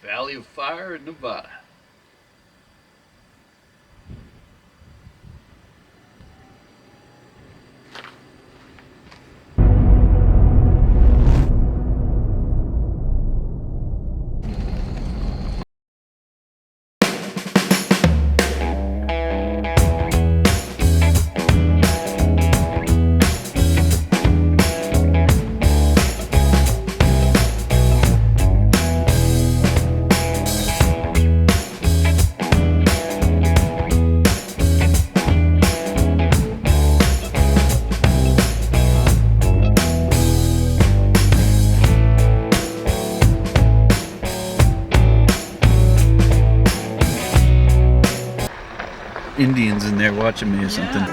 Valley of Fire in Nevada. Indians in there watching me or something.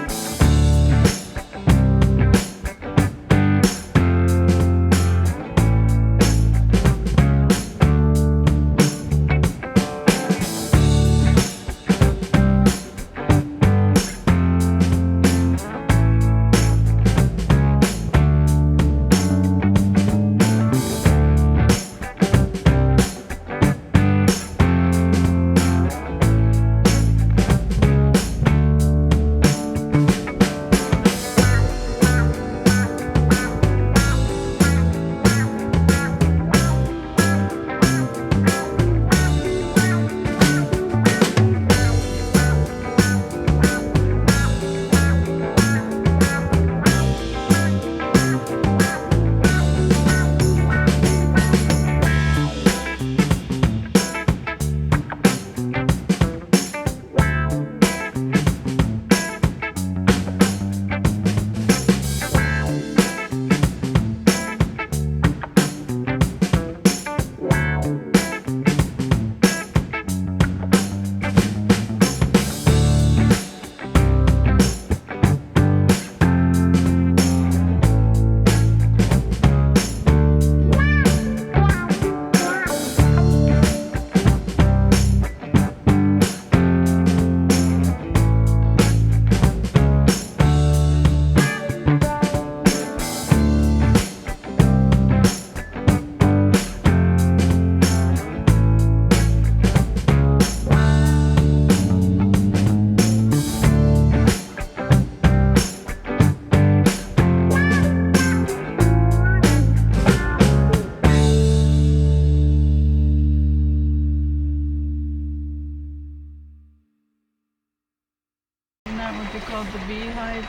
What they call the beehive.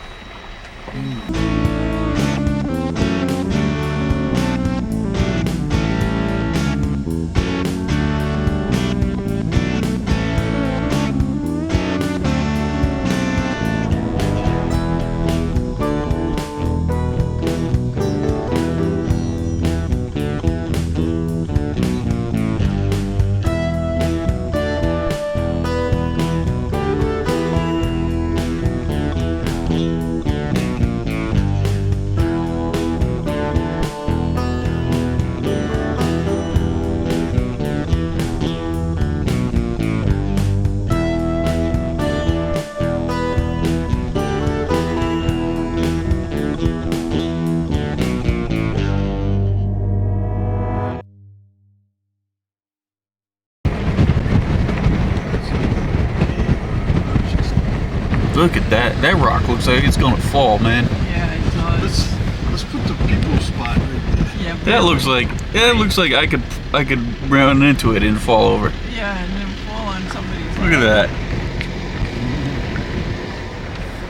Look at that. That rock looks like it's gonna fall, man. Yeah, it does. Let's put the people spot right there. Yeah, That looks like I could run into it and fall over. yeah, and then fall on somebody's Look at that.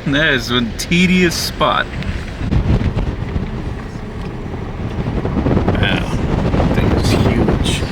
That is a tedious spot. Wow. That thing is huge.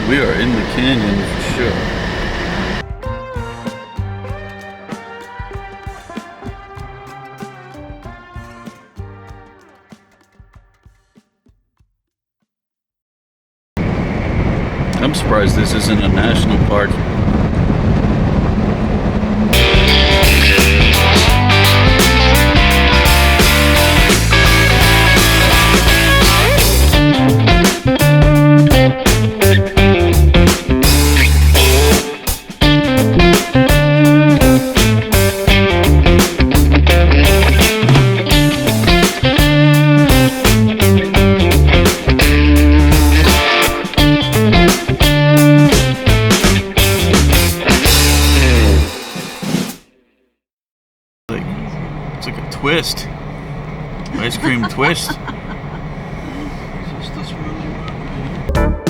We are in the canyon for sure. I'm surprised this isn't a national park. It's like a twist. Ice cream twist. Is this really work?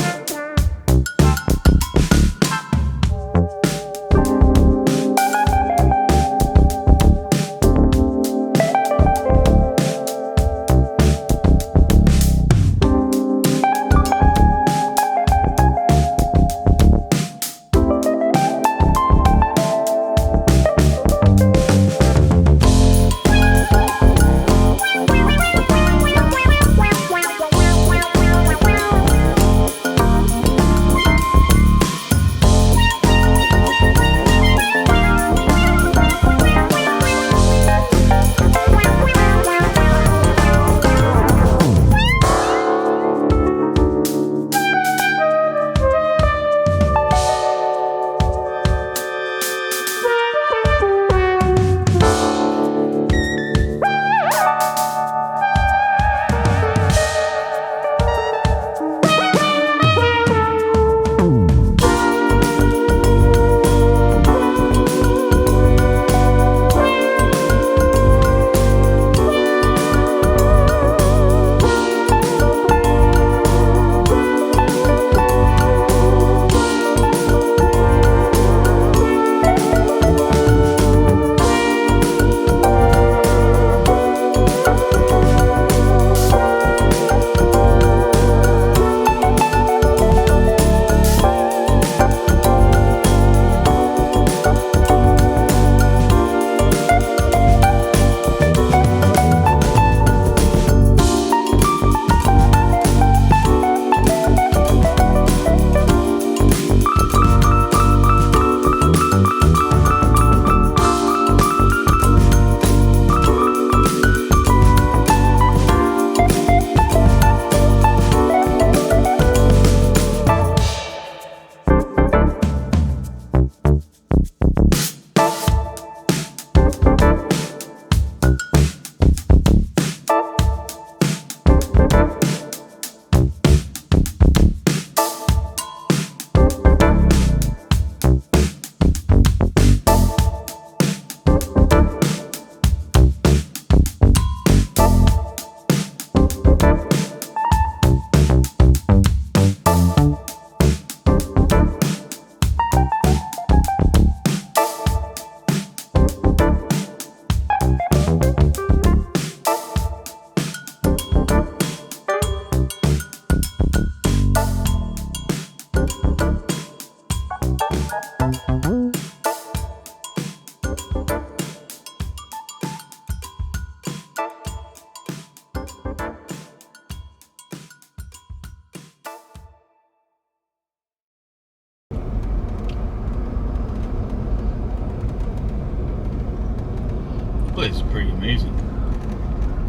This place is pretty amazing.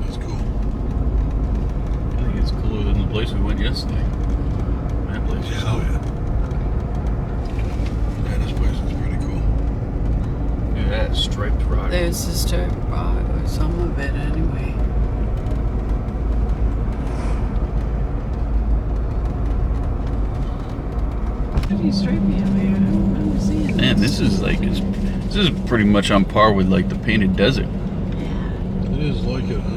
That's cool. I think it's cooler than the place we went yesterday. That place is Yeah, oh cool. yeah. Yeah, this place is pretty cool. Look at that striped rock. There's the strip rock, or some of it anyway. Pretty stripey up here. I don't remember seeing Man, this is like this is pretty much on par with like the Painted Desert. Yeah. It is like it, huh?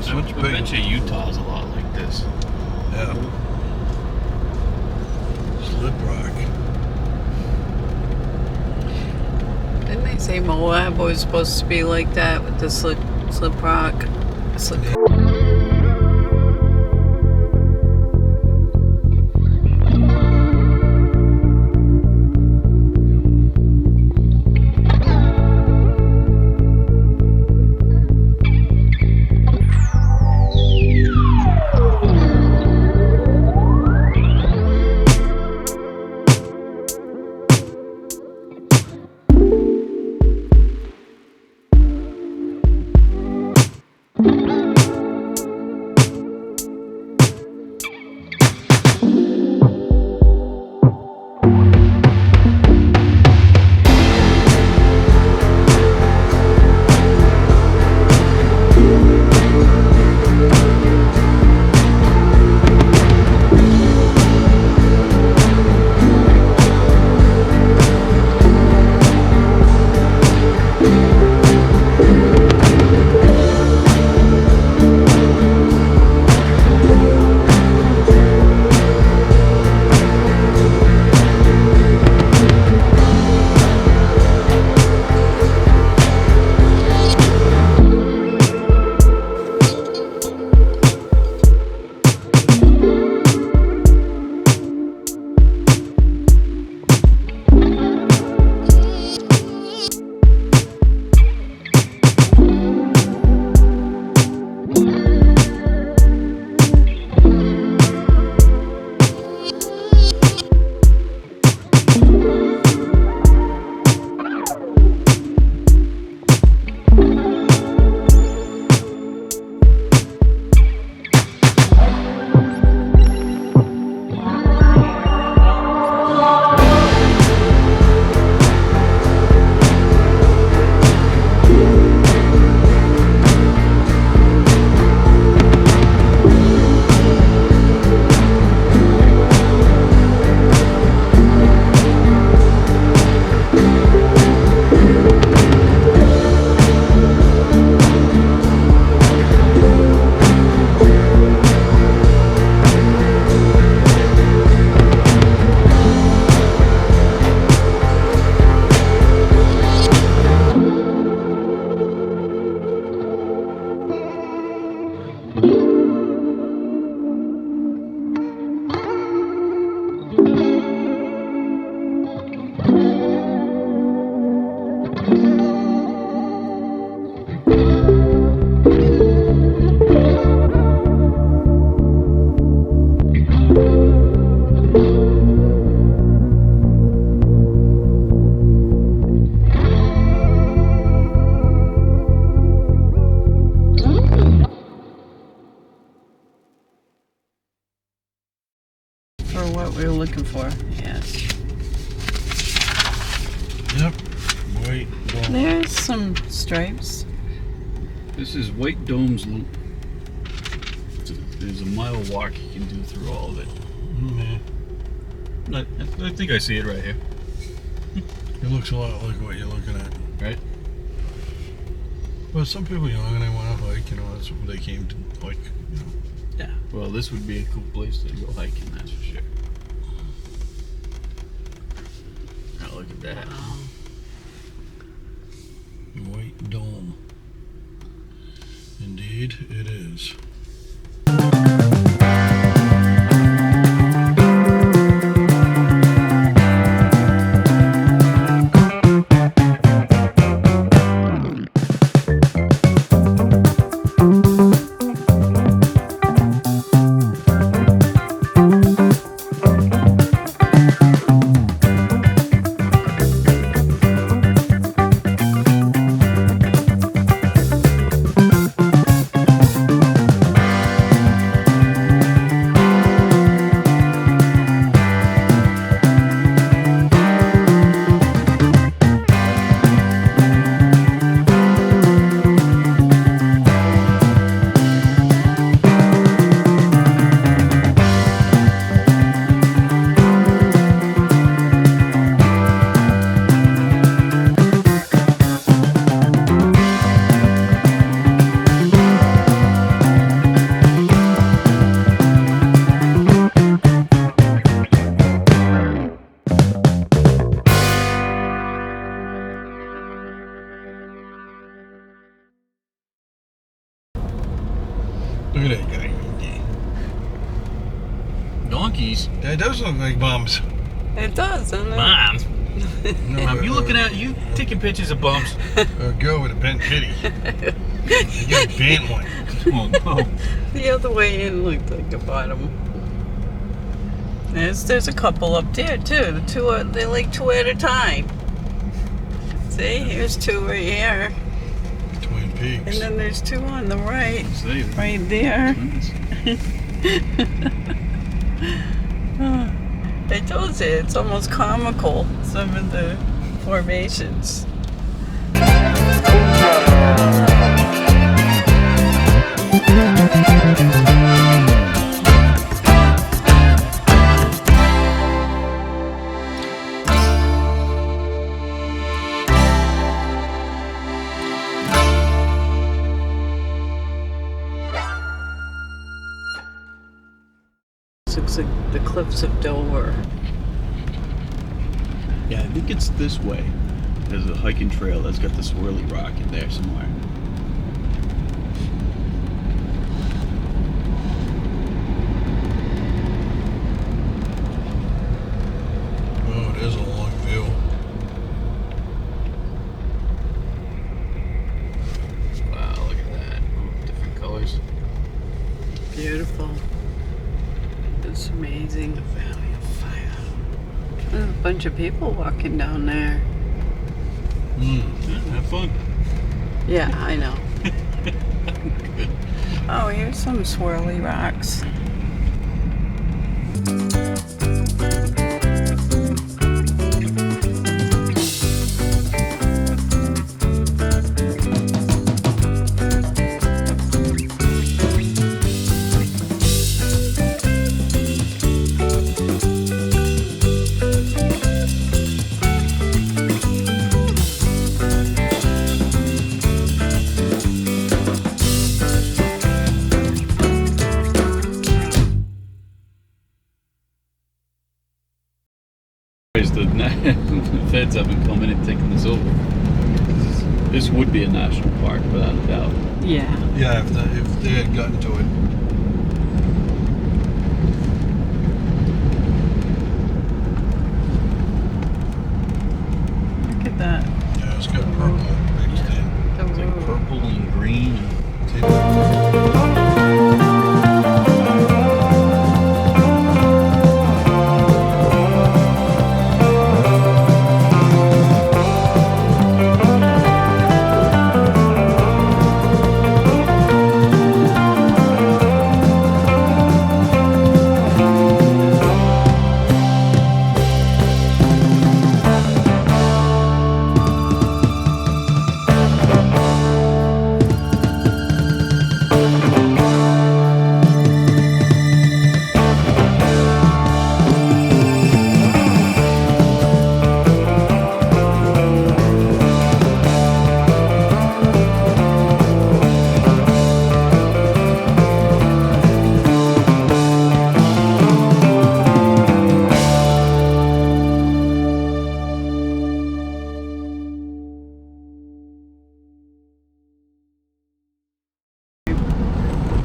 It's I much bigger. bet you Utah's a lot like this. Yeah. Slip rock. Didn't they say Moab was supposed to be like that with the slip rock? Slip. Yeah. What we were looking for. Yes. Yep. White dome. There's some stripes. This is White Dome's Loop. There's a mile walk you can do through all of it. I think I see it right here. It looks a lot like what you're looking at. Right? Well, some people, when they want to hike, that's what they came to like. Yeah. Well, this would be a cool place to go hiking, that's for sure. Now look at that. White dome. Indeed, it is. Look at that guy. Donkeys. That does look like bums. It does, doesn't it? Mom. No, Mom, you looking at you taking pictures of bumps? A girl with a bent titty. You got a bent one. Oh no. The other way in looked like a bottom. There's a couple up there too. They're like two at a time. See, here's two right here, Twin Peaks. and then there's two on the right, See, right there. I told you, it's almost comical, some of the formations. Looks like the cliffs of Dover. yeah, I think it's this way. There's a hiking trail that's got the swirly rock in there somewhere. Oh, it is a long view. Wow, look at that. Oh, different colors. Beautiful. It's amazing. The Valley of Fire. There's a bunch of people walking down there. Yeah, have fun. Yeah, I know. Oh, here's some swirly rocks. The feds have been coming and taking this over. This would be a national park, without a doubt. Yeah. Yeah, if they had gotten to it. Look at that. Yeah, it's got purple mixed in. The It's like road. purple and green.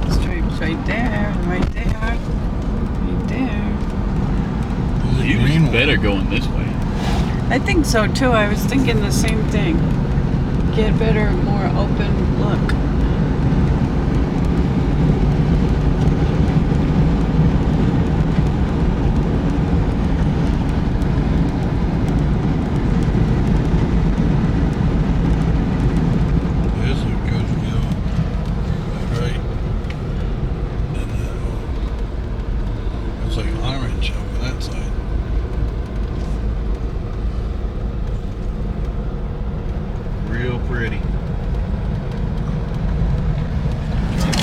Stripes right there, right there, right there. There's a You green was one. better going this way. I think so too. I was thinking the same thing. Get better, more open look. There's a good view. Right. And it's like orange over that side. Real pretty.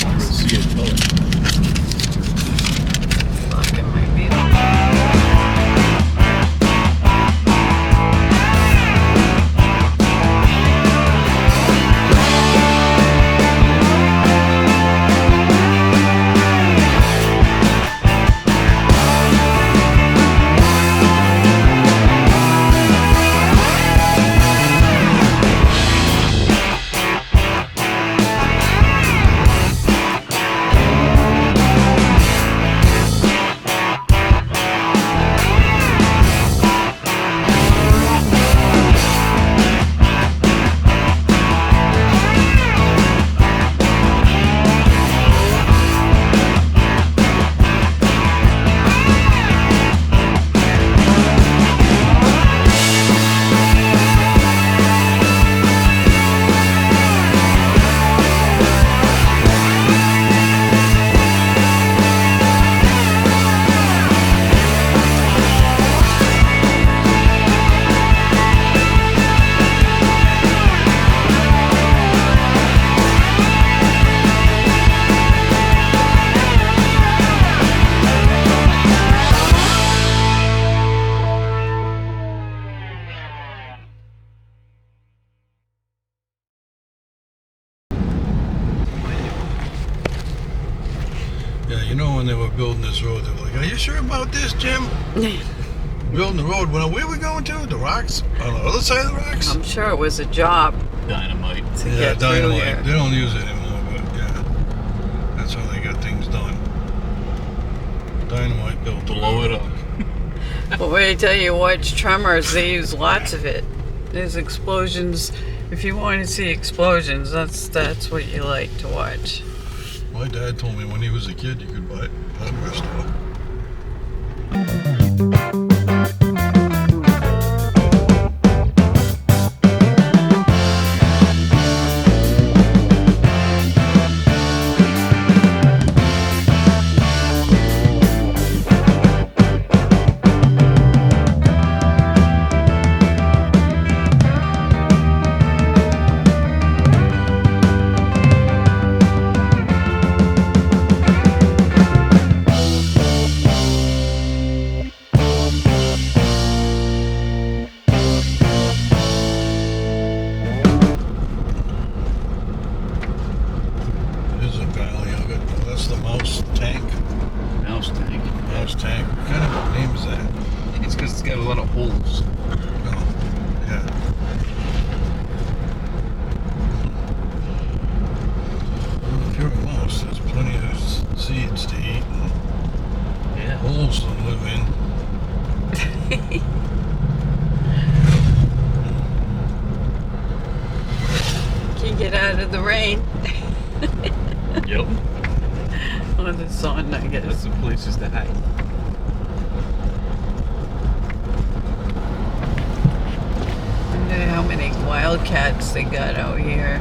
Real sea of color. Look, it might be. You know, when they were building this road, they were like, "Are you sure about this, Jim?" Building the road. Well, where are we going to? The rocks? On the other side of the rocks? I'm sure it was a job Dynamite. to Yeah, get through dynamite. there. They don't use it anymore, but yeah, that's how they got things done. Dynamite built the Blow road. it up. But when I tell you watch Tremors, they use lots of it. There's explosions. If you want to see explosions, that's what you like to watch. My dad told me when he was a kid, you could buy it at a hardware store. There's a valley of it. That's the mouse tank. Mouse tank. Mouse tank. What kind of name is that? It's because it's got a lot of holes. Oh, yeah. Well, if you're a mouse, there's plenty of seeds to eat and Yeah. holes to live in. Can get out of the rain. Yep. Or the sun, I That's guess. the places to hide. Wonder how many wildcats they got out here.